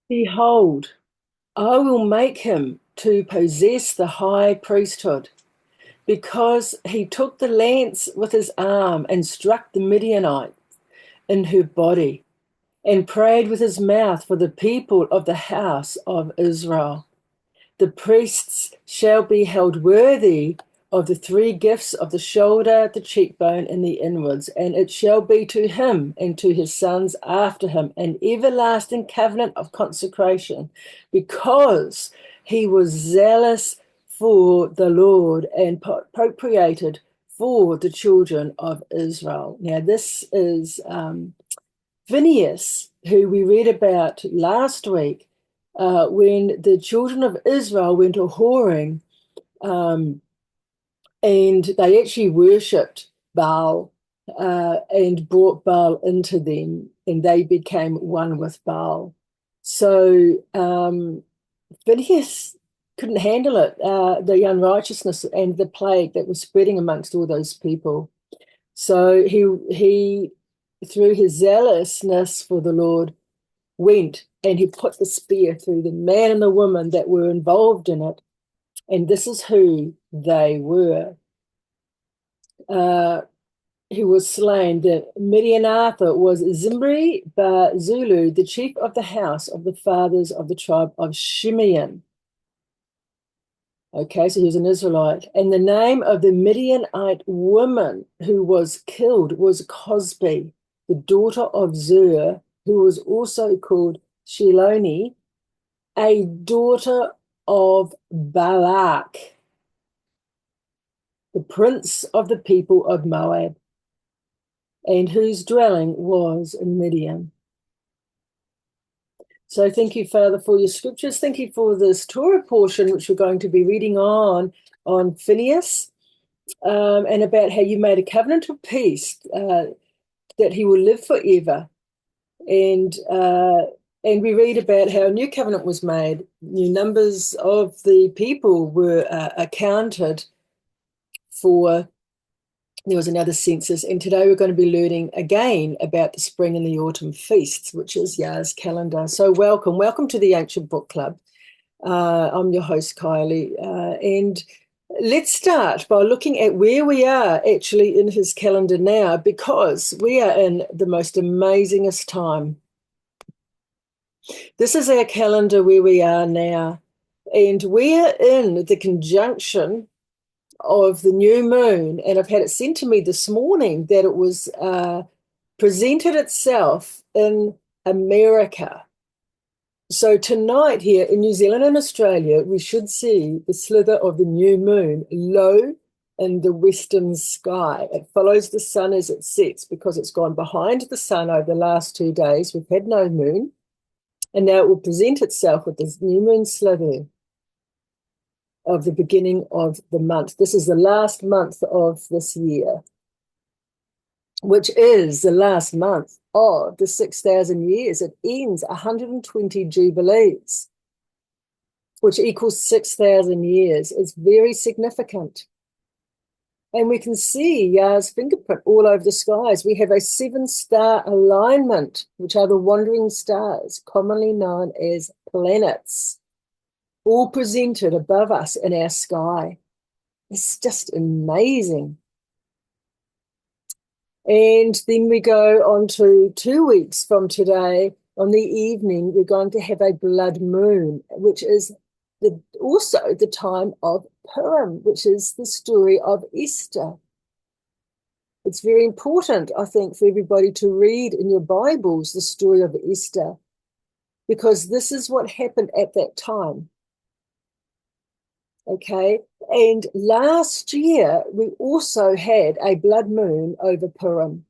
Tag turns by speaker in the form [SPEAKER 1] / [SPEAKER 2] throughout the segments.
[SPEAKER 1] Behold, I will make him to possess the high priesthood, because he took the lance with his arm and struck the Midianite in her body, and prayed with his mouth for the people of the house of Israel. The priests shall be held worthy of the three gifts of the shoulder, the cheekbone, and the inwards, and it shall be to him and to his sons after him an everlasting covenant of consecration, because he was zealous for the Lord and appropriated for the children of Israel. Now, this is Phinehas, who we read about last week, when the children of Israel went a whoring, um, and they actually worshipped Baal, and brought Baal into them, and they became one with Baal. So Phinehas couldn't handle it, the unrighteousness and the plague that was spreading amongst all those people. So he through his zealousness for the Lord, went and he put the spear through the man and the woman that were involved in it. And this is who they were. Uh, he was slain. The Midianatha was Zimri bar Zulu, the chief of the house of the fathers of the tribe of Shimeon. Okay, so he was an Israelite. And the name of the Midianite woman who was killed was Cosbi, the daughter of Zur, who was also called Shiloni, a daughter of Balak, the prince of the people of Moab, and whose dwelling was in Midian. So thank you, Father, for your scriptures. Thank you for this Torah portion, which we're going to be reading on Phinehas, and about how you made a covenant of peace, that he will live forever. And we read about how a new covenant was made. New numbers of the people were accounted for. There was another census, and today we're going to be learning again about the spring and the autumn feasts, which is Yah's calendar. So welcome to the Ancient Book Club. I'm your host, Kylie, and let's start by looking at where we are actually in his calendar now, because we are in the most amazingest time. This is our calendar where we are now, and we're in the conjunction of the new moon. And I've had it sent to me this morning that it was presented itself in America. So tonight here in New Zealand and Australia, we should see the slither of the new moon low in the western sky. It follows the sun as it sets because it's gone behind the sun over the last 2 days. We've had no moon. And now it will present itself with this new moon slither of the beginning of the month. This is the last month of this year, which is the last month of the 6,000 years. It ends 120 jubilees, which equals 6,000 years. It's very significant. And we can see Yah's fingerprint all over the skies. We have a 7-star alignment, which are the wandering stars, commonly known as planets, all presented above us in our sky. It's just amazing. And then we go on to 2 weeks from today. On the evening, we're going to have a blood moon, which is also the time of Purim, which is the story of Esther. It's very important, I think, for everybody to read in your Bibles the story of Esther, because this is what happened at that time. Okay, and last year we also had a blood moon over Purim.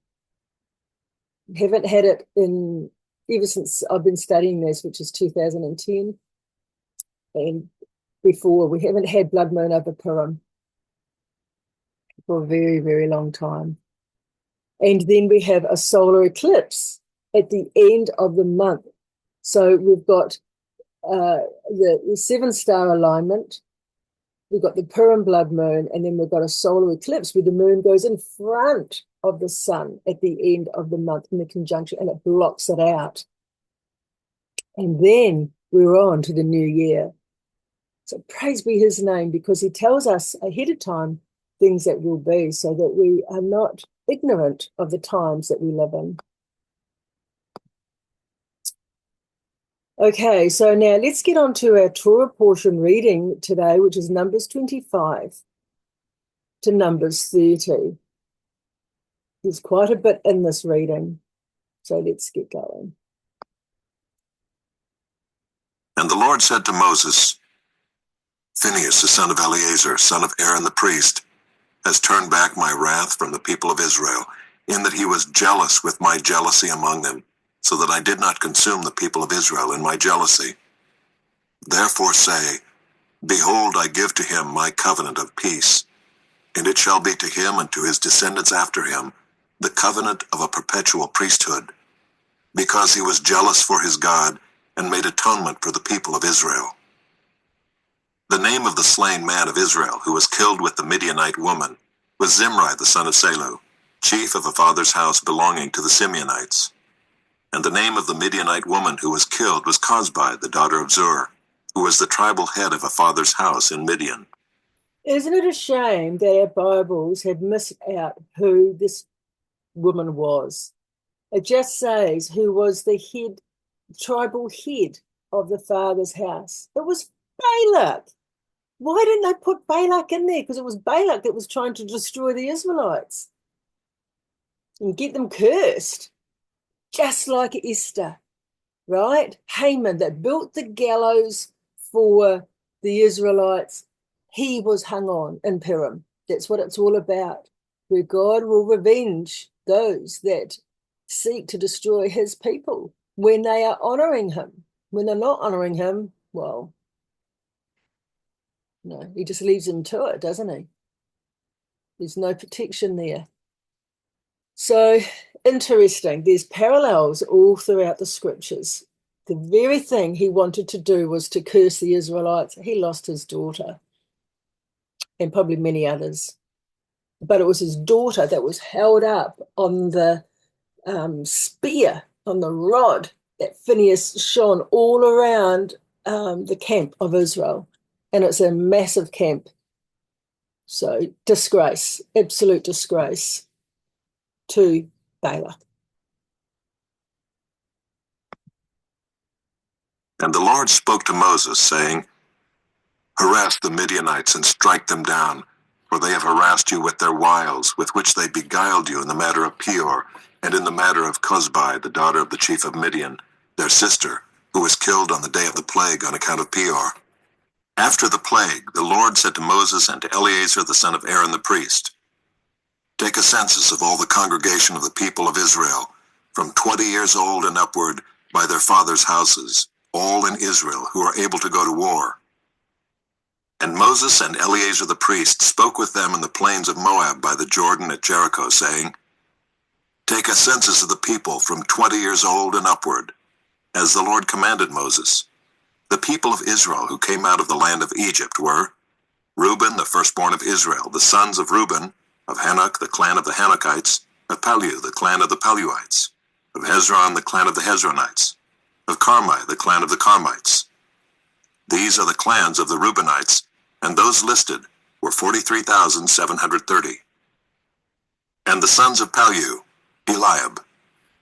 [SPEAKER 1] Haven't had it in ever since I've been studying this, which is 2010. And before, we haven't had blood moon over Purim for a very, very long time. And then we have a solar eclipse at the end of the month. So we've got the 7-star alignment, we've got the Purim blood moon, and then we've got a solar eclipse where the moon goes in front of the sun at the end of the month in the conjunction, and it blocks it out. And then we're on to the new year. So praise be his name, because he tells us ahead of time things that will be, so that we are not ignorant of the times that we live in. Okay, so now let's get on to our Torah portion reading today, which is Numbers 25 to Numbers 30. There's quite a bit in this reading, so let's get going.
[SPEAKER 2] And the Lord said to Moses, Phinehas, the son of Eleazar, son of Aaron the priest, has turned back my wrath from the people of Israel, in that he was jealous with my jealousy among them, so that I did not consume the people of Israel in my jealousy. Therefore say, Behold, I give to him my covenant of peace, and it shall be to him and to his descendants after him the covenant of a perpetual priesthood, because he was jealous for his God and made atonement for the people of Israel. The name of the slain man of Israel, who was killed with the Midianite woman, was Zimri the son of Salu, chief of a father's house belonging to the Simeonites. And the name of the Midianite woman who was killed was Cosbi, the daughter of Zur, who was the tribal head of a father's house in Midian.
[SPEAKER 1] Isn't it a shame that our Bibles have missed out who this woman was? It just says who was the head, tribal head of the father's house. It was Balak. Why didn't they put Balak in there? Because it was Balak that was trying to destroy the Israelites and get them cursed, just like Esther, right? Haman, that built the gallows for the Israelites, he was hung on in Purim. That's what it's all about, where God will revenge those that seek to destroy his people when they are honoring him. When they're not honoring him, well, no, he just leaves them to it, doesn't he? There's no protection there. So interesting. There's parallels all throughout the scriptures. The very thing he wanted to do was to curse the Israelites. He lost his daughter and probably many others. But it was his daughter that was held up on the spear, on the rod that Phinehas shone all around the camp of Israel. And it's a massive camp. So disgrace, absolute disgrace to Balak.
[SPEAKER 2] And the Lord spoke to Moses, saying, Harass the Midianites and strike them down, for they have harassed you with their wiles, with which they beguiled you in the matter of Peor, and in the matter of Cosbi, the daughter of the chief of Midian, their sister, who was killed on the day of the plague on account of Peor. After the plague, the Lord said to Moses and to Eleazar the son of Aaron the priest, Take a census of all the congregation of the people of Israel, from 20 years old and upward, by their fathers' houses, all in Israel who are able to go to war. And Moses and Eleazar the priest spoke with them in the plains of Moab by the Jordan at Jericho, saying, Take a census of the people from 20 years old and upward, as the Lord commanded Moses. The people of Israel who came out of the land of Egypt were Reuben, the firstborn of Israel, the sons of Reuben, of Hanok, the clan of the Hanokites, of Palu, the clan of the Paluites, of Hezron, the clan of the Hezronites, of Carmi, the clan of the Carmites. These are the clans of the Reubenites, and those listed were 43,730. And the sons of Palu, Eliab.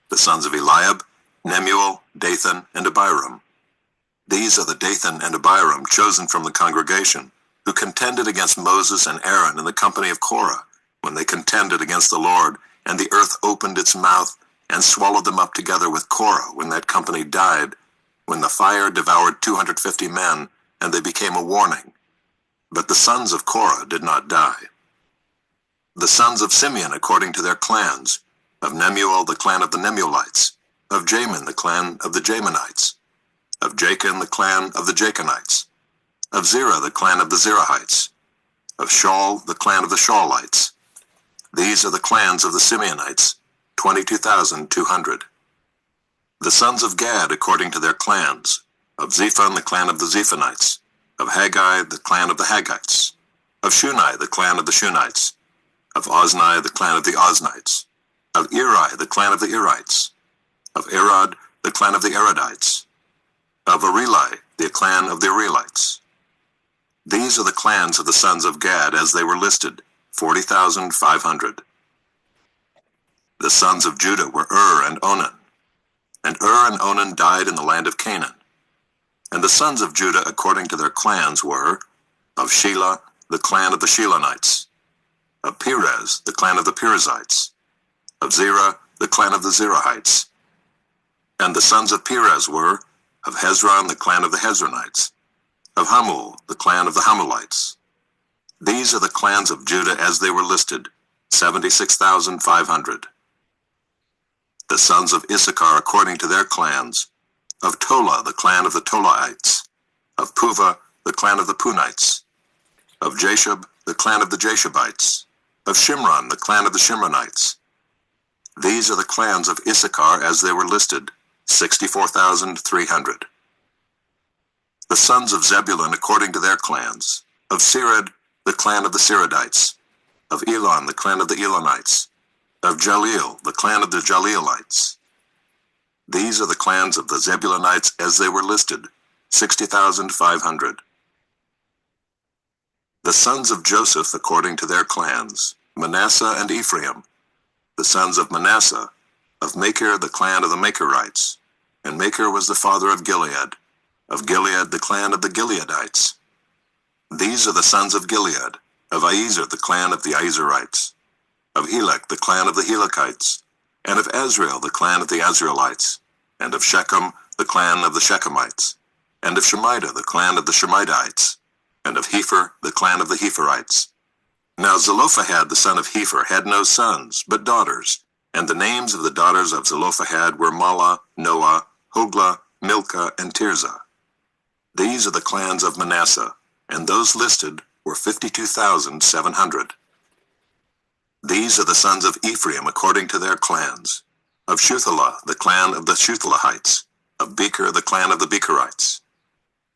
[SPEAKER 2] The sons of Eliab, Nemuel, Dathan, and Abiram. These are the Dathan and Abiram chosen from the congregation, who contended against Moses and Aaron in the company of Korah, when they contended against the Lord, and the earth opened its mouth and swallowed them up together with Korah when that company died, when the fire devoured 250 men, and they became a warning. But the sons of Korah did not die. The sons of Simeon according to their clans, of Nemuel the clan of the Nemuelites, of Jamin the clan of the Jaminites, of Jachin the clan of the Jachinites, of Zerah the clan of the Zerahites, of Shaul the clan of the Shaulites. These are the clans of the Simeonites, 22,200. The sons of Gad according to their clans, of Zephon the clan of the Zephonites, of Haggai the clan of the Haggites, of Shunai the clan of the Shunites, of Ozni the clan of the Oznites, of Eri the clan of the Erites, of Arad the clan of the Aradites, Of Areli, the clan of the Arelites. These are the clans of the sons of Gad as they were listed, 40,500. The sons of Judah were and Onan. And and Onan died in the land of Canaan. And the sons of Judah according to their clans were, of Shelah, the clan of the Shelonites, of Perez, the clan of the Perizzites, of Zerah, the clan of the Zerahites. And the sons of Perez were, of Hezron, the clan of the Hezronites, of Hamul, the clan of the Hamulites. These are the clans of Judah as they were listed, 76,500. The sons of Issachar according to their clans, of Tola, the clan of the Tolaites, of Puvah, the clan of the Punites, of Jashub, the clan of the Jashubites, of Shimron, the clan of the Shimronites. These are the clans of Issachar as they were listed, 64,300. The sons of Zebulun according to their clans, of Sered, the clan of the Seredites, of Elon, the clan of the Elonites, of Jaleel, the clan of the Jaleelites. These are the clans of the Zebulunites as they were listed, 60,500. The sons of Joseph according to their clans, Manasseh and Ephraim. The sons of Manasseh, of Machir, the clan of the Machirites, and Machir was the father of Gilead the clan of the Gileadites. These are the sons of Gilead, of Iezer, the clan of the Iezerites, of Helek, the clan of the Helekites, and of Azrael, the clan of the Azraelites, and of Shechem, the clan of the Shechemites, and of Shemida, the clan of the Shemaites, and of Hepher, the clan of the Hepherites. Now Zelophehad, the son of Hepher, had no sons, but daughters, and the names of the daughters of Zelophehad were Mahlah, Noah, Hoglah, Milcah, and Tirzah. These are the clans of Manasseh, and those listed were 52,700. These are the sons of Ephraim according to their clans, of Shuthelah, the clan of the Shuthelahites, of Becher, the clan of the Becherites,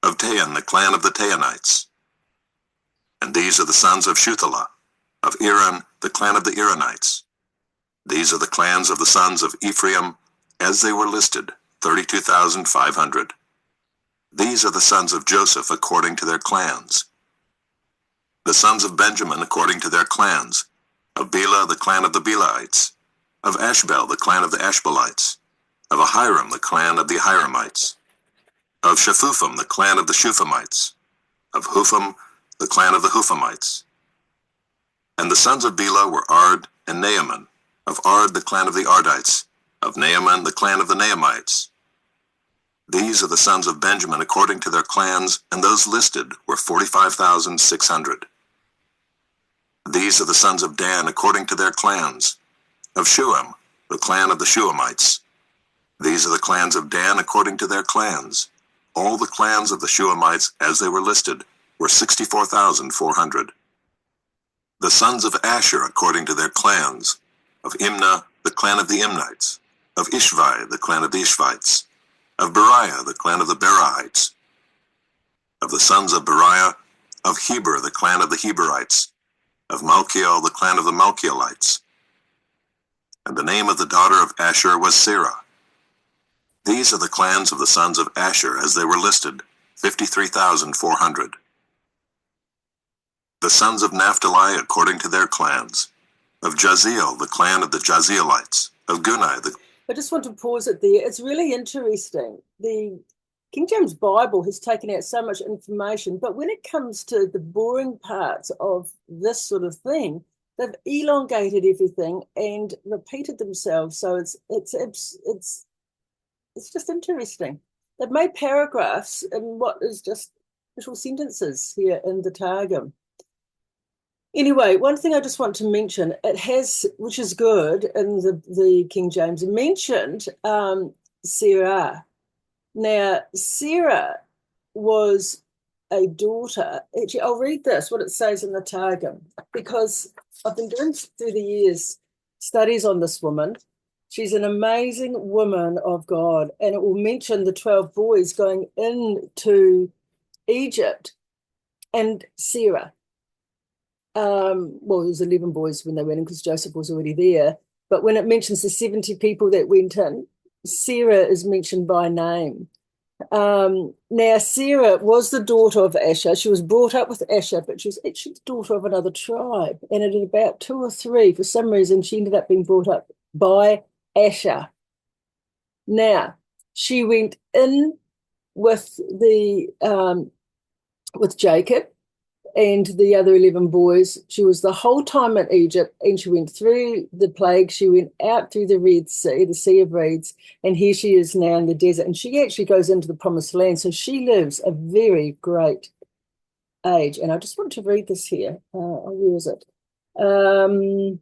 [SPEAKER 2] of Tahan, the clan of the Tahanites. And these are the sons of Shuthelah, of Iran, the clan of the Iranites. These are the clans of the sons of Ephraim, as they were listed, 32,500. These are the sons of Joseph according to their clans. The sons of Benjamin according to their clans, of Bela, the clan of the Belaites, of Ashbel, the clan of the Ashbelites, of Ahiram, the clan of the Ahiramites, of Shephupham, the clan of the Shuphamites, of Hupham, the clan of the Huphamites. And the sons of Bela were Ard and Naaman, of Ard, the clan of the Ardites, of Naaman, the clan of the Naamites. These are the sons of Benjamin according to their clans, and those listed were 45,600. These are the sons of Dan according to their clans, of Shuam, the clan of the Shuamites. These are the clans of Dan according to their clans. All the clans of the Shuamites as they were listed were 64,400. The sons of Asher according to their clans, of Imnah, the clan of the Imnites, of Ishvi, the clan of the Ishvites, of Beriah, the clan of the Berihites, of the sons of Beriah, of Heber, the clan of the Heberites, of Malchiel, the clan of the Malchielites. And the name of the daughter of Asher was Sarah. These are the clans of the sons of Asher as they were listed, 53,400. The sons of Naphtali according to their clans, of Jaziel, the clan of the Jazielites, of Gunai, the...
[SPEAKER 1] I just want to pause it there. It's really interesting. The King James Bible has taken out so much information, but when it comes to the boring parts of this sort of thing, they've elongated everything and repeated themselves. So it's just interesting. They've made paragraphs in what is just little sentences here in the Targum. Anyway, one thing I just want to mention, it has, which is good in the King James, mentioned Sarah. Now, Sarah was a daughter. Actually, I'll read this, what it says in the Targum, because I've been doing through the years studies on this woman. She's an amazing woman of God, and it will mention the 12 boys going into Egypt and Sarah. Well, it was 11 boys when they went in because Joseph was already there. But when it mentions the 70 people that went in, Sarah is mentioned by name. Now, Sarah was the daughter of Asher. She was brought up with Asher, but she was actually the daughter of another tribe. And at about 2 or 3, for some reason, she ended up being brought up by Asher. Now, she went in with with Jacob and the other 11 boys. She was the whole time in Egypt, and she went through the plague. She went out through the Red Sea, the Sea of Reeds, and here she is now in the desert. And she actually goes into the Promised Land. So she lives a very great age. And I just want to read this here. Where is it? Oh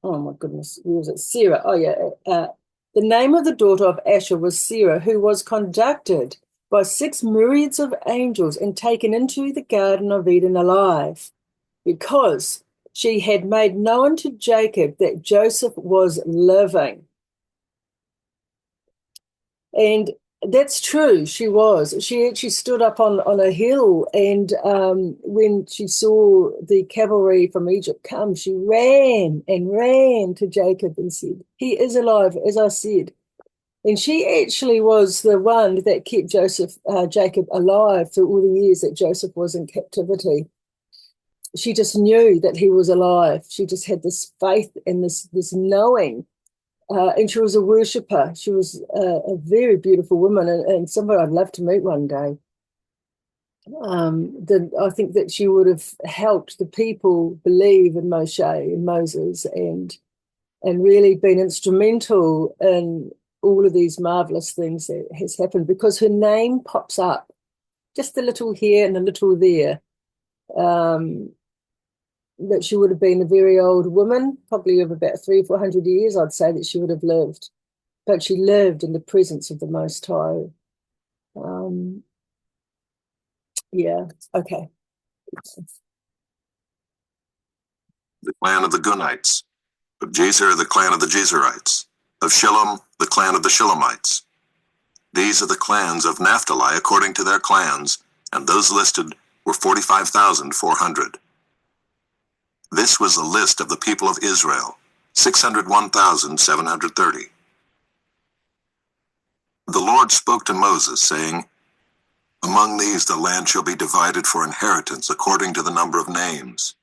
[SPEAKER 1] my goodness, where was it? Sarah. Oh yeah. The name of the daughter of Asher was Sarah, who was conducted by 6 myriads of angels and taken into the Garden of Eden alive, because she had made known to Jacob that Joseph was living. And that's true. She was. She actually stood up on a hill, and when she saw the cavalry from Egypt come, she ran and ran to Jacob and said, "He is alive, as I said." And she actually was the one that kept Jacob alive through all the years that Joseph was in captivity. She just knew that he was alive. She just had this faith and this knowing. And she was a worshipper. She was a very beautiful woman, and somebody I'd love to meet one day. I think that she would have helped the people believe in Moche and Moses, and really been instrumental in all of these marvelous things that has happened, because her name pops up just a little here and a little there. That she would have been a very old woman, probably of about 300 or 400 years, I'd say that she would have lived. But she lived in the presence of the Most High. Yeah, okay.
[SPEAKER 2] The clan of the Gunites. Of Jazer, the clan of the Jezerites. Of Shillem, the clan of the Shillemites. These are the clans of Naphtali according to their clans, and those listed were 45,400. This was the list of the people of Israel, 601,730. The Lord spoke to Moses, saying, "Among these the land shall be divided for inheritance according to the number of names.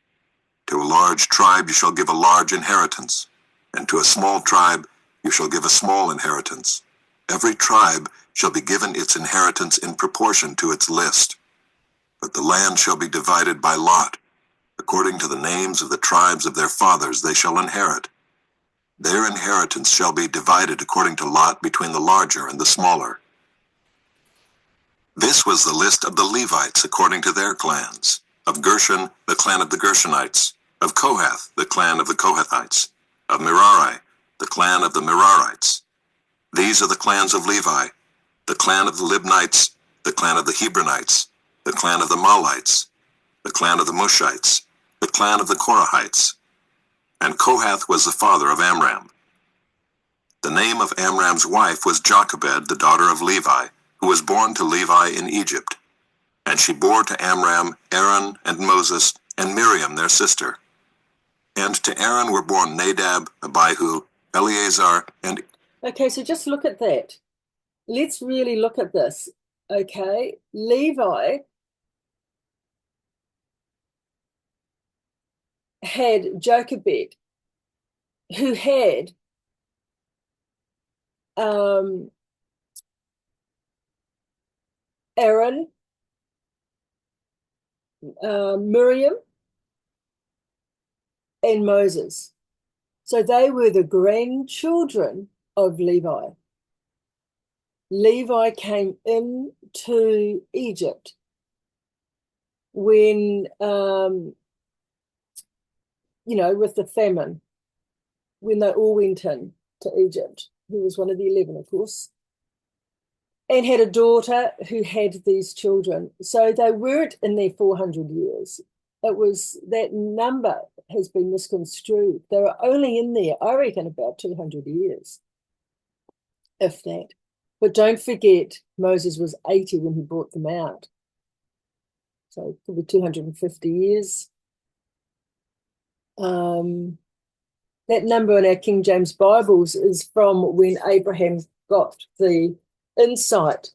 [SPEAKER 2] To a large tribe you shall give a large inheritance, and to a small tribe you shall give a small inheritance. Every tribe shall be given its inheritance in proportion to its list. But the land shall be divided by lot. According to the names of the tribes of their fathers they shall inherit. Their inheritance shall be divided according to lot between the larger and the smaller." This was the list of the Levites according to their clans. Of Gershon, the clan of the Gershonites. Of Kohath, the clan of the Kohathites. Of Merari, the clan of the Merarites. These are the clans of Levi: the clan of the Libnites, the clan of the Hebronites, the clan of the Malites, the clan of the Mushites, the clan of the Korahites. And Kohath was the father of Amram. The name of Amram's wife was Jochebed, the daughter of Levi, who was born to Levi in Egypt. And she bore to Amram Aaron and Moses and Miriam their sister. And to Aaron were born Nadab, Abihu, Eleazar, and...
[SPEAKER 1] Okay, so just look at that. Let's really look at this. Okay, Levi had Jochebed, who had Aaron, Miriam, and Moses. So they were the grandchildren of Levi. Levi came into Egypt when, with the famine, when they all went in to Egypt. He was one of the 11, of course, and had a daughter who had these children. So they weren't in their 400 years. It was that number has been misconstrued. They were only in there, I reckon, about 200 years, if that. But don't forget, Moses was 80 when he brought them out. So probably 250 years. That number in our King James Bibles is from when Abraham got the insight,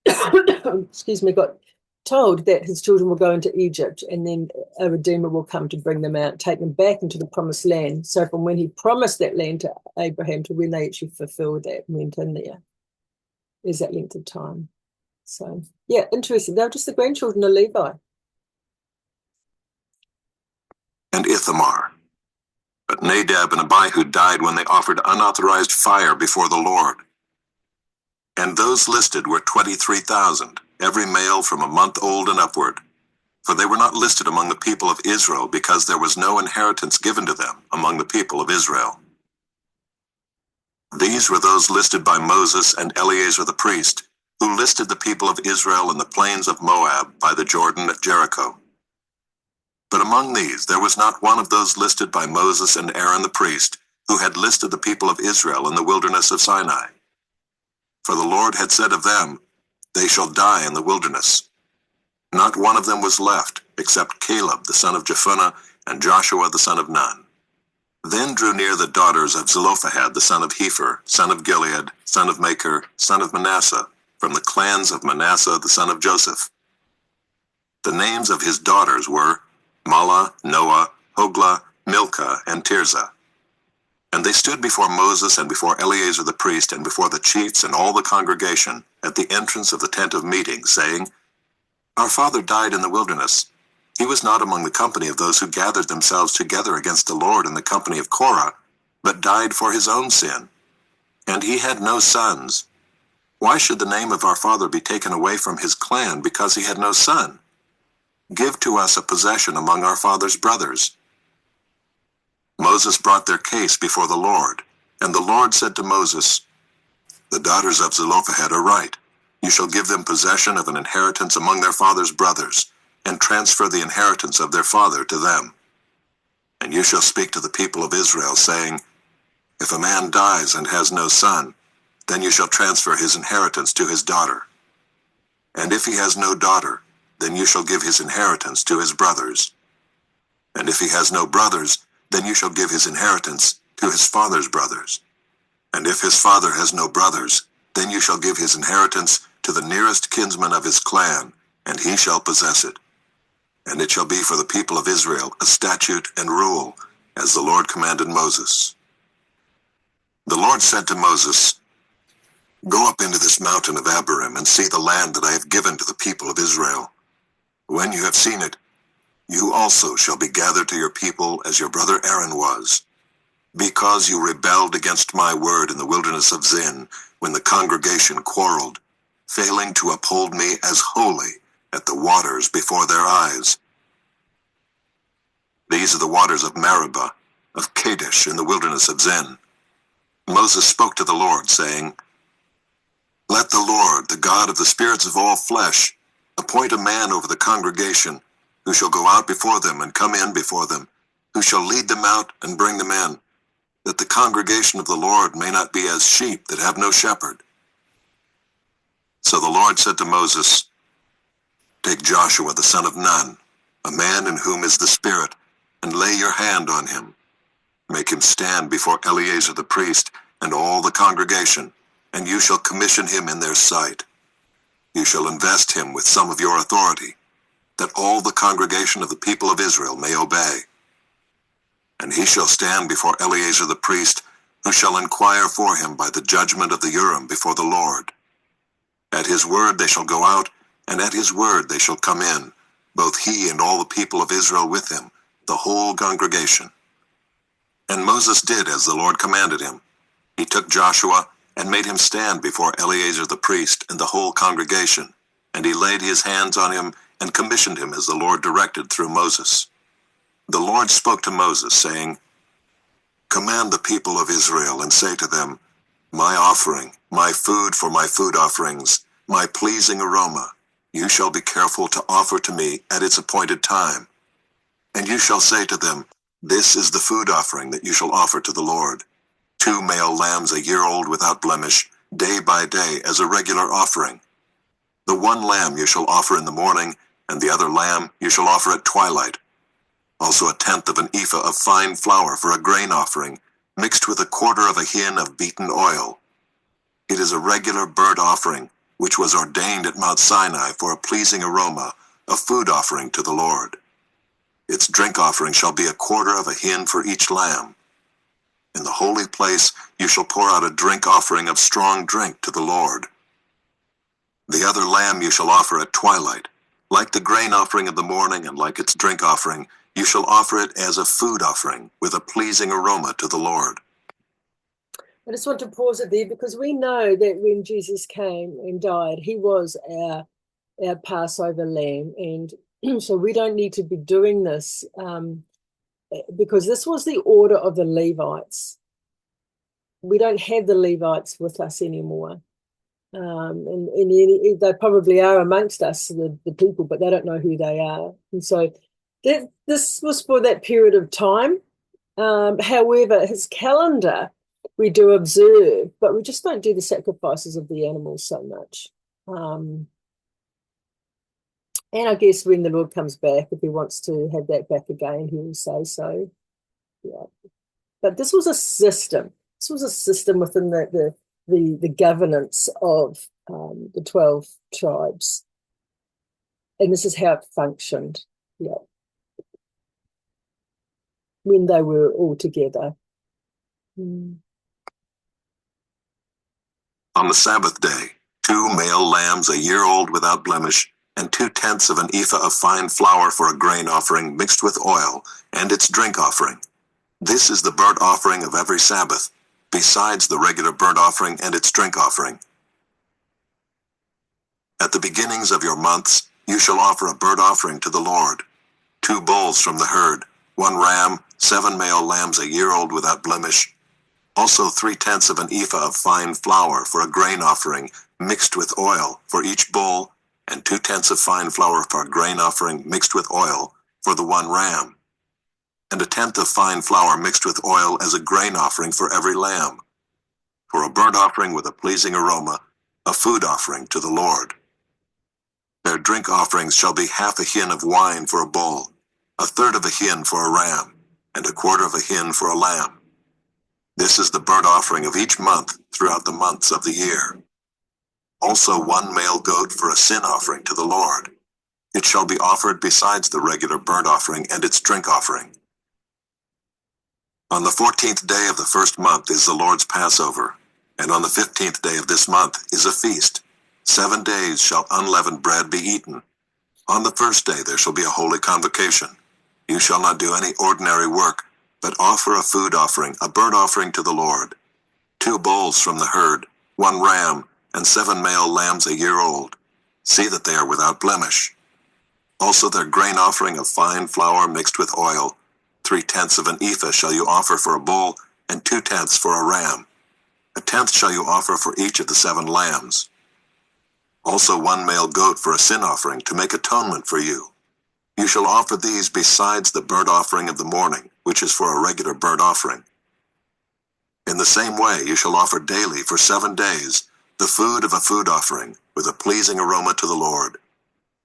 [SPEAKER 1] excuse me, got told that his children will go into Egypt and then a Redeemer will come to bring them out, take them back into the promised land. So from when he promised that land to Abraham to when they actually fulfilled that and went in there, is that length of time. So, yeah, interesting. They're just the grandchildren of Levi.
[SPEAKER 2] And Ithamar. But Nadab and Abihu died when they offered unauthorized fire before the Lord. And those listed were 23,000, every male from a month old and upward. For they were not listed among the people of Israel, because there was no inheritance given to them among the people of Israel. These were those listed by Moses and Eleazar the priest, who listed the people of Israel in the plains of Moab by the Jordan at Jericho. But among these there was not one of those listed by Moses and Aaron the priest, who had listed the people of Israel in the wilderness of Sinai. For the Lord had said of them, "They shall die in the wilderness." Not one of them was left, except Caleb the son of Jephunneh and Joshua the son of Nun. Then drew near the daughters of Zelophehad the son of Hepher, son of Gilead, son of Machir, son of Manasseh, from the clans of Manasseh the son of Joseph. The names of his daughters were Mahlah, Noah, Hoglah, Milcah, and Tirzah. And they stood before Moses and before Eleazar the priest and before the chiefs and all the congregation at the entrance of the tent of meeting, saying, "Our father died in the wilderness. He was not among the company of those who gathered themselves together against the Lord in the company of Korah, but died for his own sin. And he had no sons. Why should the name of our father be taken away from his clan because he had no son? Give to us a possession among our father's brothers." Moses brought their case before the Lord, and the Lord said to Moses, "The daughters of Zelophehad are right. You shall give them possession of an inheritance among their father's brothers, and transfer the inheritance of their father to them. And you shall speak to the people of Israel, saying, If a man dies and has no son, then you shall transfer his inheritance to his daughter. And if he has no daughter, then you shall give his inheritance to his brothers. And if he has no brothers, then you shall give his inheritance to his father's brothers. And if his father has no brothers, then you shall give his inheritance to the nearest kinsman of his clan, and he shall possess it. And it shall be for the people of Israel a statute and rule, as the Lord commanded Moses." The Lord said to Moses, "Go up into this mountain of Abarim and see the land that I have given to the people of Israel. When you have seen it, you also shall be gathered to your people as your brother Aaron was, because you rebelled against my word in the wilderness of Zin, when the congregation quarreled, failing to uphold me as holy at the waters before their eyes. These are the waters of Meribah, of Kadesh in the wilderness of Zin." Moses spoke to the Lord, saying, "Let the Lord, the God of the spirits of all flesh, appoint a man over the congregation, who shall go out before them and come in before them, who shall lead them out and bring them in, that the congregation of the Lord may not be as sheep that have no shepherd." So the Lord said to Moses, "Take Joshua the son of Nun, a man in whom is the Spirit, and lay your hand on him. Make him stand before Eleazar the priest and all the congregation, and you shall commission him in their sight. You shall invest him with some of your authority, that all the congregation of the people of Israel may obey. And he shall stand before Eleazar the priest, who shall inquire for him by the judgment of the Urim before the Lord. At his word they shall go out, and at his word they shall come in, both he and all the people of Israel with him, the whole congregation." And Moses did as the Lord commanded him. He took Joshua and made him stand before Eleazar the priest and the whole congregation, and he laid his hands on him and commissioned him as the Lord directed through Moses. The Lord spoke to Moses, saying, "Command the people of Israel and say to them, My offering, my food for my food offerings, my pleasing aroma, you shall be careful to offer to me at its appointed time. And you shall say to them, This is the food offering that you shall offer to the Lord: 2 male lambs a year old without blemish, day by day as a regular offering. The one lamb you shall offer in the morning, and the other lamb you shall offer at twilight. Also 1/10 of an ephah of fine flour for a grain offering, mixed with 1/4 of a hin of beaten oil. It is a regular burnt offering, which was ordained at Mount Sinai for a pleasing aroma, a food offering to the Lord. Its drink offering shall be a quarter of a hin for each lamb. In the holy place you shall pour out a drink offering of strong drink to the Lord. The other lamb you shall offer at twilight. Like the grain offering of the morning and like its drink offering, you shall offer it as a food offering with a pleasing aroma to the Lord.
[SPEAKER 1] I just want to pause it there because we know that when Jesus came and died, he was our Passover lamb. And so we don't need to be doing this because this was the order of the Levites. We don't have the Levites with us anymore. And they probably are amongst us, the people, but they don't know who they are. And so this was for that period of time. However, his calendar we do observe, but we just don't do the sacrifices of the animals so much. And I guess when the Lord comes back, if he wants to have that back again, he will say so. Yeah. But this was a system. This was a system within the governance of the 12 tribes. And this is how it functioned. Yeah. When they were all together.
[SPEAKER 2] On the Sabbath day, 2 male lambs a year old without blemish, and 2/10 of an ephah of fine flour for a grain offering mixed with oil, and its drink offering. This is the burnt offering of every Sabbath, besides the regular burnt offering and its drink offering. At the beginnings of your months, you shall offer a burnt offering to the Lord. 2 bulls from the herd, 1 ram, 7 male lambs a year old without blemish. Also 3/10 of an ephah of fine flour for a grain offering mixed with oil for each bull, and 2/10 of fine flour for a grain offering mixed with oil for the 1 ram, and 1/10 of fine flour mixed with oil as a grain offering for every lamb, for a burnt offering with a pleasing aroma, a food offering to the Lord. Their drink offerings shall be half a hin of wine for a bull, 1/3 of a hin for a ram, and 1/4 of a hin for a lamb. This is the burnt offering of each month throughout the months of the year. Also 1 male goat for a sin offering to the Lord. It shall be offered besides the regular burnt offering and its drink offering. On the 14th day of the first month is the Lord's Passover, and on the 15th day of this month is a feast. 7 days shall unleavened bread be eaten. On the first day there shall be a holy convocation. You shall not do any ordinary work, but offer a food offering, a burnt offering to the Lord. 2 bulls from the herd, 1 ram, and 7 male lambs a year old. See that they are without blemish. Also their grain offering of fine flour mixed with oil. 3/10 of an ephah shall you offer for a bull, and 2/10 for a ram. 1/10 shall you offer for each of the 7 lambs. Also 1 male goat for a sin offering to make atonement for you. You shall offer these besides the burnt offering of the morning, which is for a regular burnt offering. In the same way you shall offer daily for 7 days the food of a food offering with a pleasing aroma to the Lord.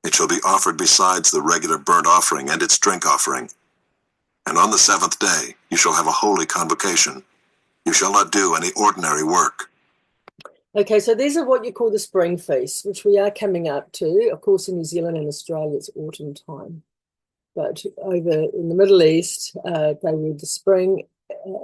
[SPEAKER 2] It shall be offered besides the regular burnt offering and its drink offering. And on the 7th day you shall have a holy convocation. You shall not do any ordinary work.
[SPEAKER 1] Okay, so these are what you call the spring feasts, which we are coming up to. Of course, in New Zealand and Australia, it's autumn time. But over in the Middle East, they were the spring,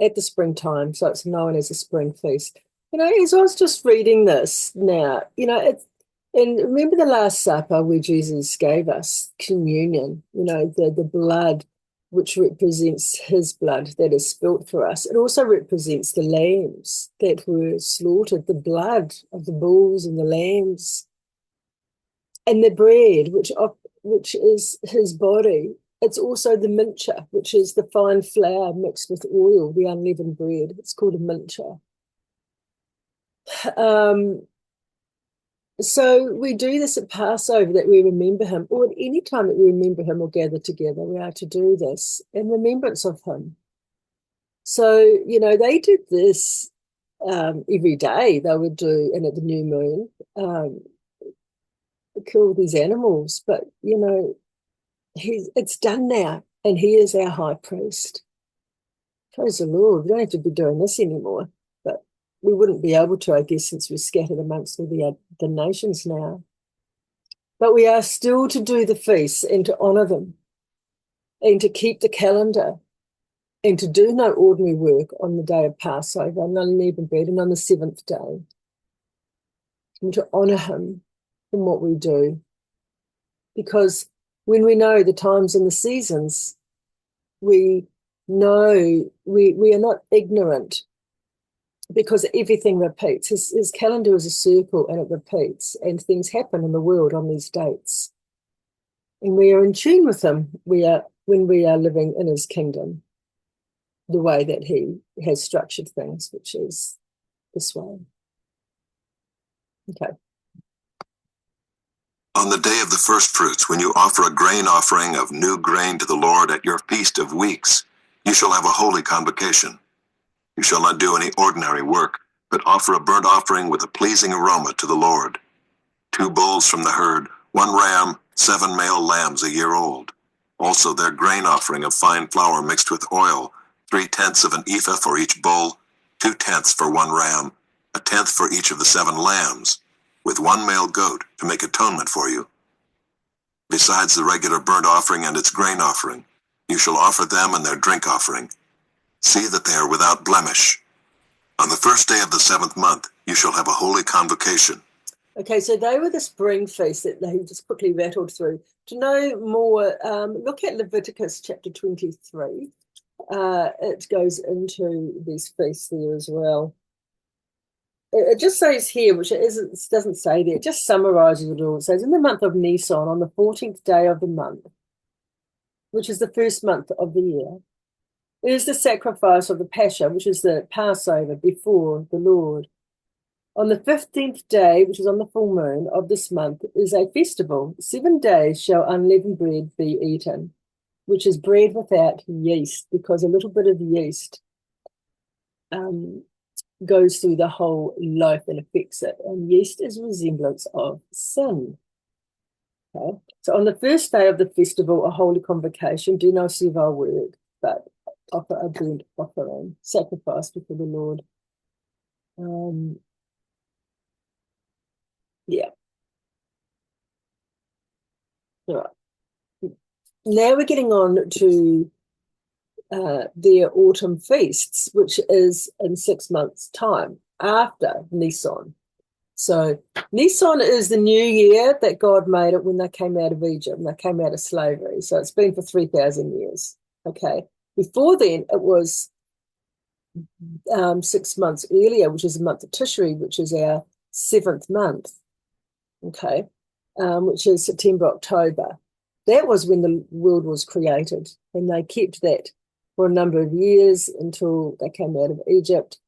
[SPEAKER 1] at the springtime, so it's known as a spring feast. As I was just reading this now, and remember the Last Supper where Jesus gave us communion, the blood, which represents his blood that is spilt for us. It also represents the lambs that were slaughtered, the blood of the bulls and the lambs, and the bread, which is his body. It's also the mincha, which is the fine flour mixed with oil, the unleavened bread. It's called a mincha. So we do this at Passover, that we remember him, or at any time that we remember him or gather together, we are to do this in remembrance of him. So, they did this every day. They would do, and at the new moon, kill these animals. But, it's done now, and he is our high priest. Praise the Lord. We don't have to be doing this anymore. But we wouldn't be able to, I guess, since we're scattered amongst all the nations now. But we are still to do the feasts and to honour them and to keep the calendar and to do no ordinary work on the day of Passover, on unleavened bread, and on the seventh day, and to honour him in what we do. Because when we know the times and the seasons, we know we are not ignorant, because everything repeats. His calendar is a circle and it repeats, and things happen in the world on these dates. And we are in tune with him when we are living in his kingdom, the way that he has structured things, which is this way. Okay.
[SPEAKER 2] On the day of the first fruits, when you offer a grain offering of new grain to the Lord at your feast of weeks, you shall have a holy convocation. You shall not do any ordinary work, but offer a burnt offering with a pleasing aroma to the Lord. 2 bulls from the herd, 1 ram, 7 male lambs a year old. Also their grain offering of fine flour mixed with oil, 3/10 of an ephah for each bull, 2/10 for 1 ram, 1/10 for each of the 7 lambs, with 1 male goat to make atonement for you. Besides the regular burnt offering and its grain offering, you shall offer them and their drink offering. See that they are without blemish. On the first day of the 7th month, you shall have a holy convocation.
[SPEAKER 1] Okay, so they were the spring feast that they just quickly rattled through. To know more, look at Leviticus chapter 23. It goes into these feasts there as well. It just says here, which it doesn't say there, it just summarizes it all. It says, in the month of Nisan, on the 14th day of the month, which is the first month of the year, is the sacrifice of the Pascha, which is the Passover before the Lord. On the 15th day, which is on the full moon of this month, is a festival. 7 days shall unleavened bread be eaten, which is bread without yeast, because a little bit of yeast goes through the whole loaf and affects it. And yeast is a resemblance of sin. Okay? So on the first day of the festival, a holy convocation, do no servile work, but offer a burnt offering, sacrifice before the Lord. Yeah. All right. Now we're getting on to their autumn feasts, which is in 6 months' time after Nisan. So Nisan is the new year that God made it when they came out of Egypt, and they came out of slavery. So it's been for 3,000 years. Okay. Before then, it was 6 months earlier, which is the month of Tishri, which is our 7th month. Okay. Which is September, October. That was when the world was created, and they kept that for a number of years until they came out of Egypt.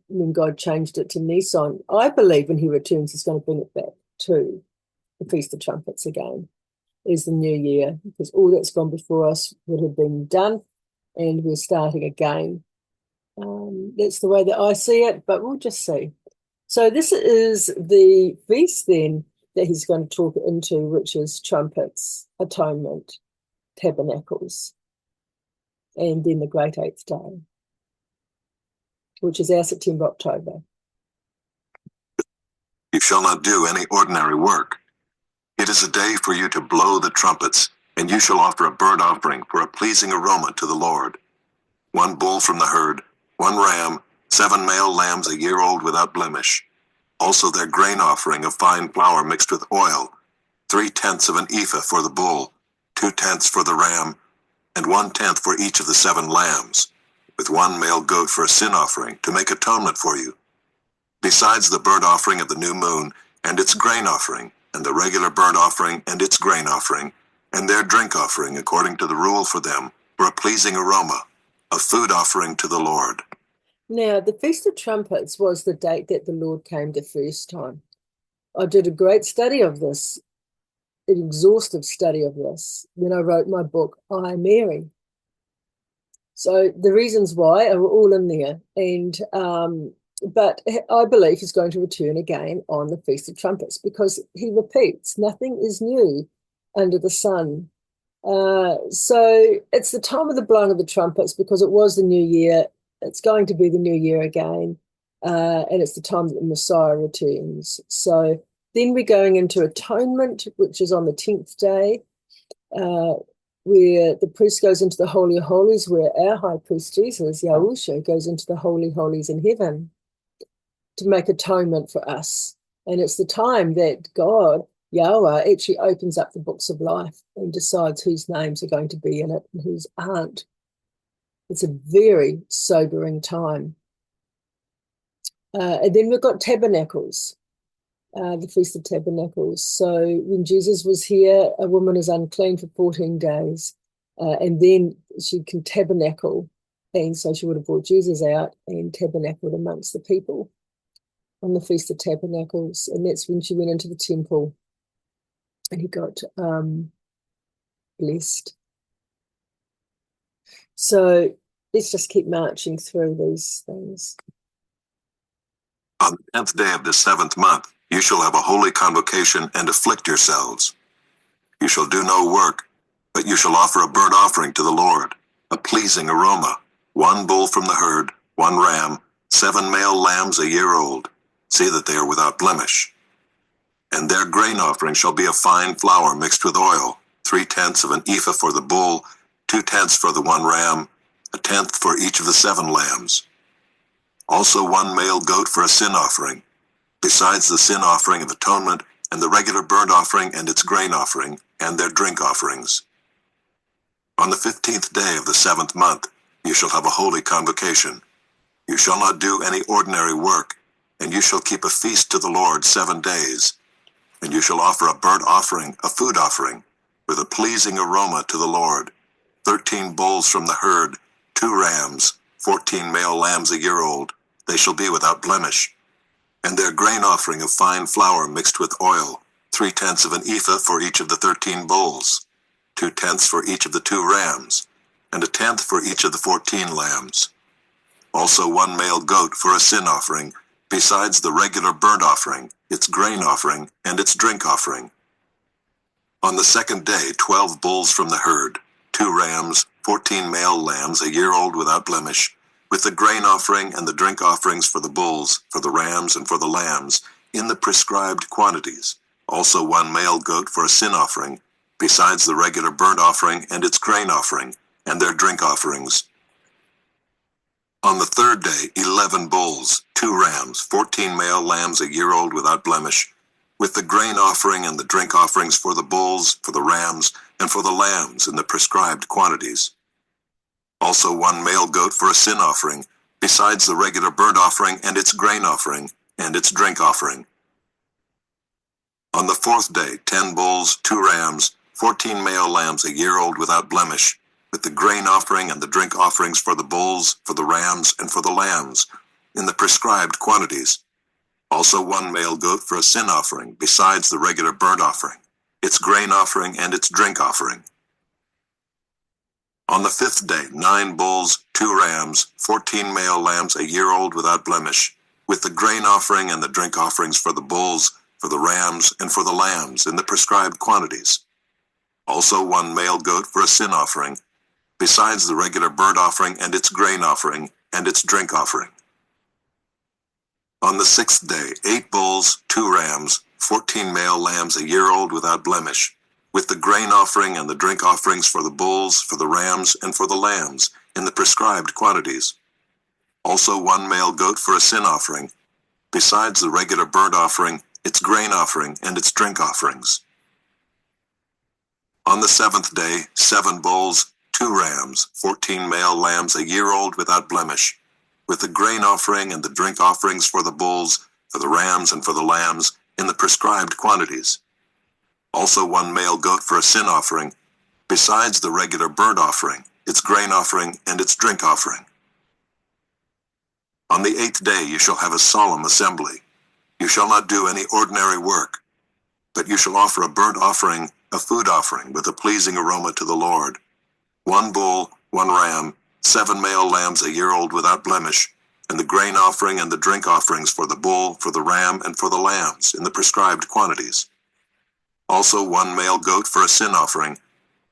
[SPEAKER 1] When God changed it to Nisan. I believe when he returns, he's going to bring it back to the Feast of Trumpets again, is the new year, because all that's gone before us would have been done, and we're starting again. That's the way that I see it, but we'll just see. So this is the feast then that he's going to talk into, which is Trumpets, Atonement, Tabernacles, and then the Great Eighth Day, which is our September, October.
[SPEAKER 2] You shall not do any ordinary work. It is a day for you to blow the trumpets, and you shall offer a burnt offering for a pleasing aroma to the Lord. 1 bull from the herd, 1 ram, 7 male lambs a year old without blemish. Also their grain offering of fine flour mixed with oil, 3/10 of an ephah for the bull, 2/10 for the ram, and 1/10 for each of the 7 lambs, with 1 male goat for a sin offering to make atonement for you. Besides the burnt offering of the new moon and its grain offering, and the regular burnt offering and its grain offering, and their drink offering according to the rule for them, for a pleasing aroma, a food offering to the Lord.
[SPEAKER 1] Now, the Feast of Trumpets was the date that the Lord came the first time. I did a great study of this, an exhaustive study of this, when I wrote my book, I, Mary. So the reasons why are all in there. And but I believe he's going to return again on the Feast of Trumpets, because he repeats, nothing is new under the sun. So it's the time of the blowing of the trumpets, because it was the new year. it's going to be the new year again, and it's the time that the Messiah returns. So then we're going into Atonement, which is on the 10th day, where the priest goes into the Holy of Holies, where our high priest Jesus, Yahusha, goes into the Holy Holies in heaven to make atonement for us. And it's the time that God, Yahweh, actually opens up the books of life and decides whose names are going to be in it and whose aren't. It's a very sobering time. And then we've got Tabernacles, the Feast of Tabernacles. So when Jesus was here, a woman is unclean for 14 days, and then she can tabernacle. And so she would have brought Jesus out and tabernacled amongst the people on the Feast of Tabernacles. And that's when she went into the temple and he got blessed. So let's just keep marching through these things.
[SPEAKER 2] On the 10th day of the 7th month, you shall have a holy convocation and afflict yourselves. You shall do no work, but you shall offer a burnt offering to the Lord, a pleasing aroma, 1 bull from the herd, 1 ram, 7 male lambs a year old. See that they are without blemish. And their grain offering shall be of fine flour mixed with oil, 3/10 of an ephah for the bull, 2/10 for the 1 ram, 1/10 for each of the 7 lambs. Also 1 male goat for a sin offering, besides the sin offering of atonement, and the regular burnt offering and its grain offering, and their drink offerings. On the 15th day of the 7th month, you shall have a holy convocation. You shall not do any ordinary work, and you shall keep a feast to the Lord 7 days. And you shall offer a burnt offering, a food offering, with a pleasing aroma to the Lord, 13 bulls from the herd, 2 rams, 14 male lambs a year old. They shall be without blemish. And their grain offering of fine flour mixed with oil, 3/10 of an ephah for each of the 13 bulls, 2/10 for each of the 2 rams, and 1/10 for each of the 14 lambs. Also 1 male goat for a sin offering, besides the regular burnt offering, its grain offering, and its drink offering. On the 2nd day 12 bulls from the herd, 2 rams, 14 male lambs a year old without blemish, with the grain offering and the drink offerings for the bulls, for the rams, and for the lambs, in the prescribed quantities. Also 1 male goat for a sin offering, besides the regular burnt offering and its grain offering, and their drink offerings. On the 3rd day 11 bulls, 2 rams, 14 male lambs a year old without blemish, with the grain offering and the drink offerings for the bulls, for the rams, and for the lambs in the prescribed quantities. Also 1 male goat for a sin offering, besides the regular burnt offering and its grain offering, and its drink offering. On the 4th day 10 bulls, 2 rams, 14 male lambs a year old without blemish, with the grain offering and the drink offerings for the bulls, for the rams, and for the lambs, in the prescribed quantities. Also 1 male goat for a sin offering, besides the regular burnt offering, its grain offering, and its drink offering. On the 5th day 9 bulls, 2 rams, 14 male lambs a year old without blemish, with the grain offering and the drink offerings for the bulls, for the rams, and for the lambs, in the prescribed quantities. Also 1 male goat for a sin offering, besides the regular burnt offering and its grain offering, and its drink offering. On the 6th day 8 bulls, 2 rams, 14 male lambs a year old without blemish, with the grain offering and the drink offerings for the bulls, for the rams, and for the lambs, in the prescribed quantities. Also 1 male goat for a sin offering, besides the regular burnt offering, its grain offering, and its drink offerings. On the 7th day 7 bulls, 2 rams, 14 male lambs a year old without blemish, with the grain offering and the drink offerings for the bulls, for the rams, and for the lambs, in the prescribed quantities. Also 1 male goat for a sin offering, besides the regular burnt offering, its grain offering, and its drink offering. On the 8th day you shall have a solemn assembly. You shall not do any ordinary work, but you shall offer a burnt offering, a food offering, with a pleasing aroma to the Lord. 1 bull, 1 ram, 7 male lambs a year old without blemish, and the grain offering and the drink offerings for the bull, for the ram, and for the lambs, in the prescribed quantities. Also 1 male goat for a sin offering,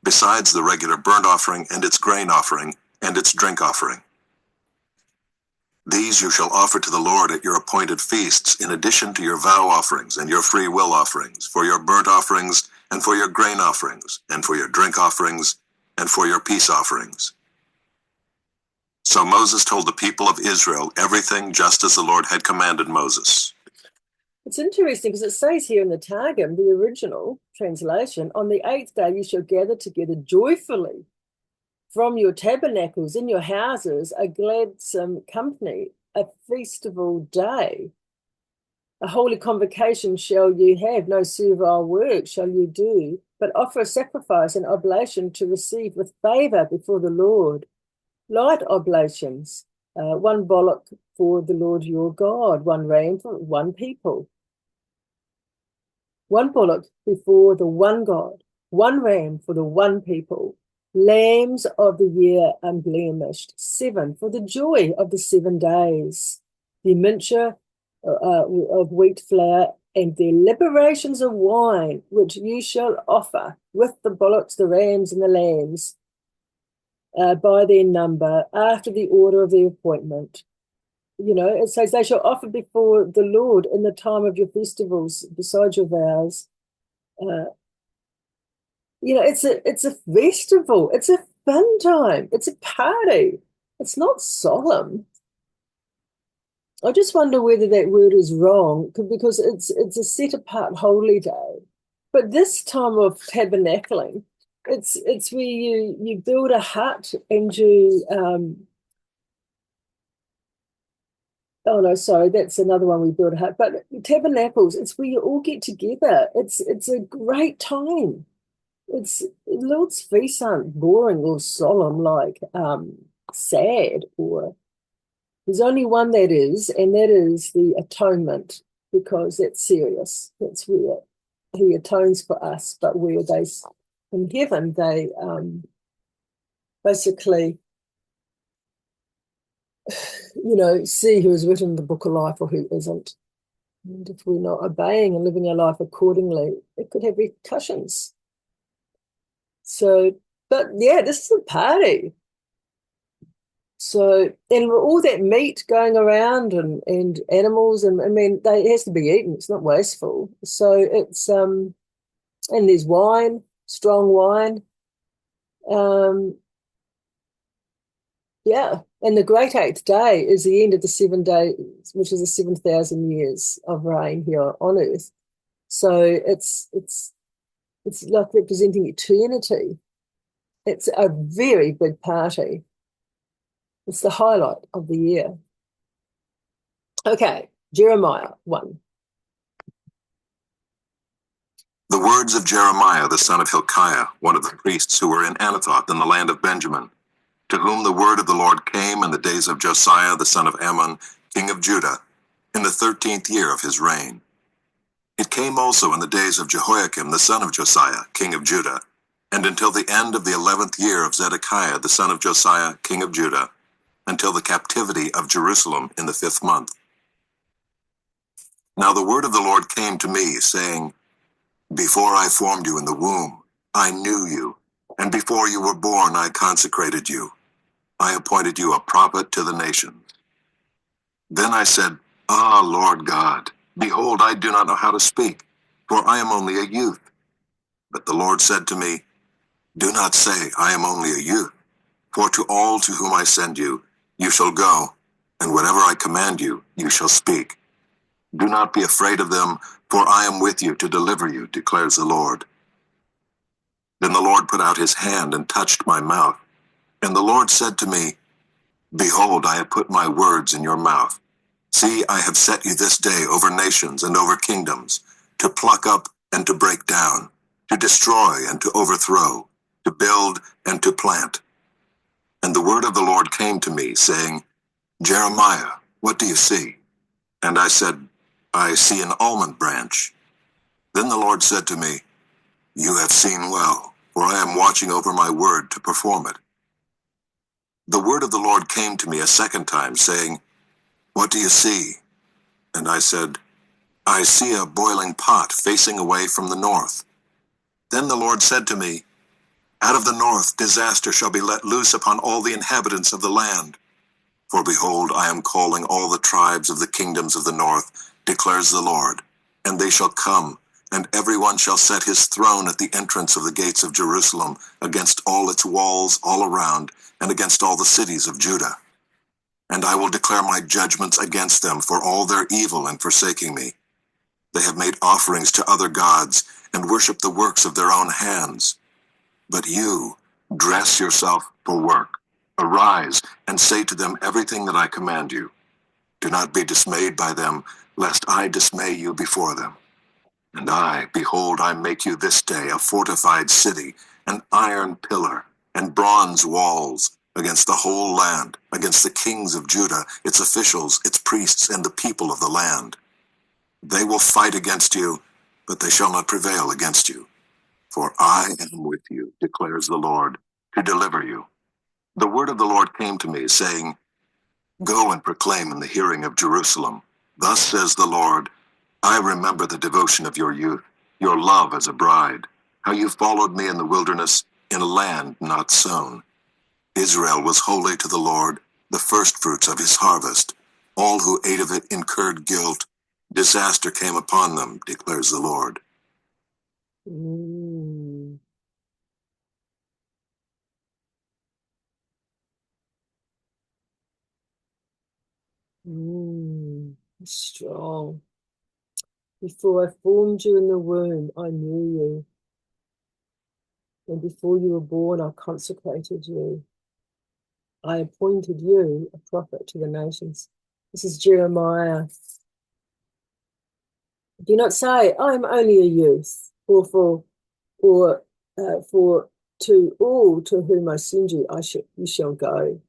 [SPEAKER 2] besides the regular burnt offering and its grain offering, and its drink offering. These you shall offer to the Lord at your appointed feasts, in addition to your vow offerings and your free will offerings, for your burnt offerings, and for your grain offerings, and for your drink offerings, and for your peace offerings." So Moses told the people of Israel everything just as the Lord had commanded Moses.
[SPEAKER 1] It's interesting because it says here in the Targum, the original translation, "On the 8th day you shall gather together joyfully from your tabernacles in your houses, a gladsome company, a festival day. A holy convocation shall you have, no servile work shall you do, but offer a sacrifice and oblation to receive with favor before the Lord. Light oblations, one bullock for the Lord your God, one ram for one people. One bullock before the one God, one ram for the one people. Lambs of the year unblemished, 7 for the joy of the 7 days. The mincha of wheat flour and the liberations of wine, which you shall offer with the bullocks, the rams, and the lambs by their number after the order of their appointment." You know, it says they shall offer before the Lord in the time of your festivals, besides your vows. You know, it's a festival. It's a fun time. It's a party. It's not solemn. I just wonder whether that word is wrong because it's a set apart holy day. But this time of tabernacling, it's where you build a hut and you oh no, sorry, that's another one we build a hut. But tabernacles, it's where you all get together. It's a great time. It's Lord's feasts aren't boring or solemn like sad, or there's only one that is, and that is the atonement, because that's serious. That's where he atones for us, but where they in heaven they basically see who is written in the book of life or who isn't. And if we're not obeying and living our life accordingly, it could have repercussions. So, but yeah, this is a party. So, and all that meat going around and animals, and I mean, it has to be eaten. It's not wasteful. So it's and there's wine, strong wine. Yeah, and the great 8th day is the end of the 7 days, which is the 7,000 years of reign here on earth. So it's like representing eternity. It's a very big party. It's the highlight of the year. Okay, Jeremiah 1.
[SPEAKER 2] The words of Jeremiah, the son of Hilkiah, one of the priests who were in Anathoth in the land of Benjamin, to whom the word of the Lord came in the days of Josiah, the son of Ammon, king of Judah, in the 13th year of his reign. It came also in the days of Jehoiakim, the son of Josiah, king of Judah, and until the end of the 11th year of Zedekiah, the son of Josiah, king of Judah, until the captivity of Jerusalem in the 5th month. Now the word of the Lord came to me, saying, "Before I formed you in the womb, I knew you, and before you were born, I consecrated you. I appointed you a prophet to the nations." Then I said, "Ah, Lord God, behold, I do not know how to speak, for I am only a youth." But the Lord said to me, "Do not say, I am only a youth, for to all to whom I send you, you shall go, and whatever I command you, you shall speak. Do not be afraid of them, for I am with you to deliver you, declares the Lord." Then the Lord put out his hand and touched my mouth. And the Lord said to me, "Behold, I have put my words in your mouth. See, I have set you this day over nations and over kingdoms, to pluck up and to break down, to destroy and to overthrow, to build and to plant." And the word of the Lord came to me, saying, "Jeremiah, what do you see?" And I said, "I see an almond branch." Then the Lord said to me, "You have seen well, for I am watching over my word to perform it." The word of the Lord came to me a second time, saying, "What do you see?" And I said, "I see a boiling pot facing away from the north." Then the Lord said to me, "Out of the north disaster shall be let loose upon all the inhabitants of the land. For behold, I am calling all the tribes of the kingdoms of the north, declares the Lord, and they shall come, and everyone shall set his throne at the entrance of the gates of Jerusalem, against all its walls all around, and against all the cities of Judah. And I will declare my judgments against them for all their evil in forsaking me. They have made offerings to other gods, and worship the works of their own hands. But you, dress yourself for work. Arise, and say to them everything that I command you. Do not be dismayed by them, lest I dismay you before them. And I, behold, I make you this day a fortified city, an iron pillar, and bronze walls, against the whole land, against the kings of Judah, its officials, its priests, and the people of the land. They will fight against you, but they shall not prevail against you. For I am with you, declares the Lord, to deliver you. The word of the Lord came to me, saying, Go and proclaim in the hearing of Jerusalem. Thus says the Lord, I remember the devotion of your youth, your love as a bride, how you followed me in the wilderness, in a land not sown. Israel was holy to the Lord, the firstfruits of his harvest. All who ate of it incurred guilt. Disaster came upon them, declares the Lord.
[SPEAKER 1] Mm. Strong. Before I formed you in the womb, I knew you. And before you were born, I consecrated you. I appointed you a prophet to the nations. This is Jeremiah. Do not say, I am only a youth, or for to all to whom I send you, you shall go.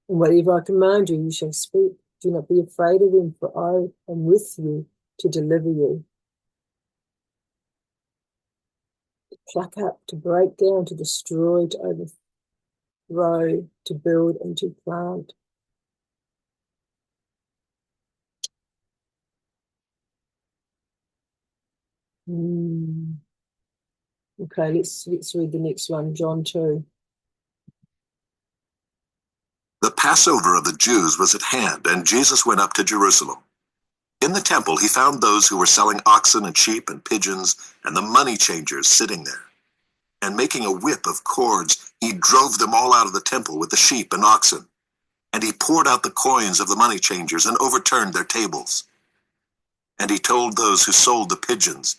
[SPEAKER 1] And whatever I command you, you shall speak. Do not be afraid of them, for I am with you to deliver you. To pluck up, to break down, to destroy, to overthrow, to build, and to plant. Okay, let's read the next one, John 2.
[SPEAKER 2] The Passover of the Jews was at hand, and Jesus went up to Jerusalem. In the temple he found those who were selling oxen and sheep and pigeons, and the money changers sitting there. And making a whip of cords, he drove them all out of the temple with the sheep and oxen. And he poured out the coins of the money changers and overturned their tables. And he told those who sold the pigeons,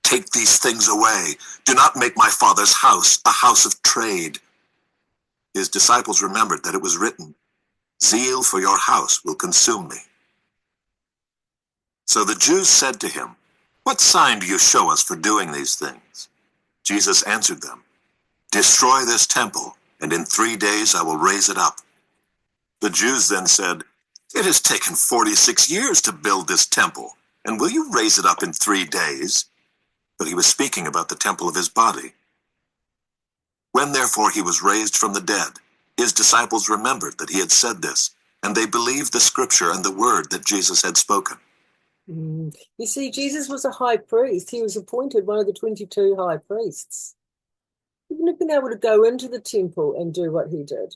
[SPEAKER 2] Take these things away. Do not make my Father's house a house of trade. His disciples remembered that it was written, Zeal for your house will consume me. So the Jews said to him, What sign do you show us for doing these things? Jesus answered them, Destroy this temple, and in 3 days I will raise it up. The Jews then said, It has taken 46 years to build this temple, and will you raise it up in 3 days? But he was speaking about the temple of his body. When therefore he was raised from the dead, his disciples remembered that he had said this, and they believed the scripture and the word that Jesus had spoken.
[SPEAKER 1] You see, Jesus was a high priest. He was appointed one of the 22 high priests. He wouldn't have been able to go into the temple and do what he did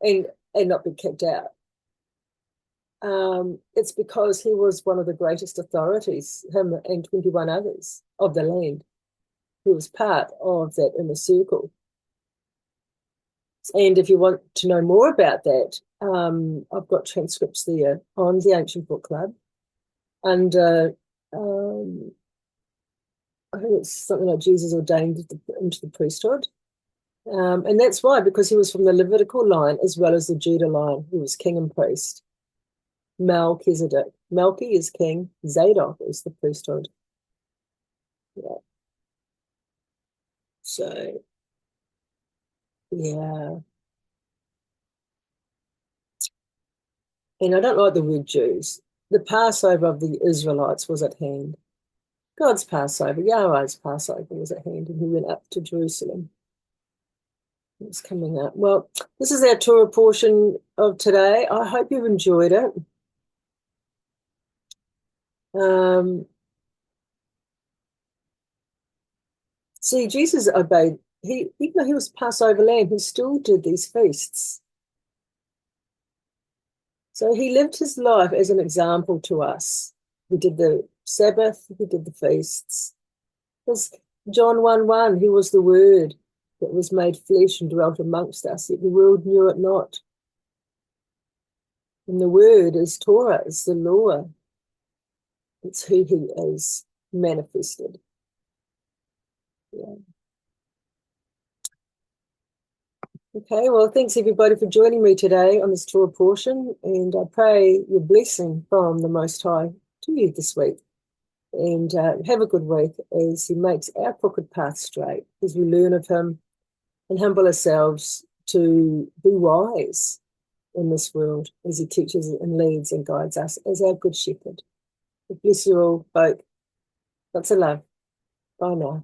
[SPEAKER 1] and not be kicked out. It's because he was one of the greatest authorities, him and 21 others of the land. He was part of that inner circle. And if you want to know more about that, I've got transcripts there on the Ancient Book Club. And I think it's something like Jesus ordained into the priesthood. And that's why, because he was from the Levitical line as well as the Judah line. He was king and priest. Melchizedek. Melchi is king. Zadok is the priesthood. Yeah. So, yeah. And I don't like the word Jews. The Passover of the Israelites was at hand. God's Passover, Yahweh's Passover was at hand, and he went up to Jerusalem. It's coming up. Well, this is our Torah portion of today. I hope you've enjoyed it. See, Jesus obeyed. Even though he was Passover lamb, he still did these feasts. So he lived his life as an example to us. He did the Sabbath, he did the feasts. Because John 1:1, he was the Word that was made flesh and dwelt amongst us, yet the world knew it not. And the Word is Torah, is the law. It's who he is manifested. Yeah. Okay, well, thanks everybody for joining me today on this Torah portion, and I pray your blessing from the Most High to you this week. And have a good week as he makes our crooked path straight, as we learn of him and humble ourselves to be wise in this world as he teaches and leads and guides us as our good shepherd. Bless you all, folk. Lots of love. Bye now.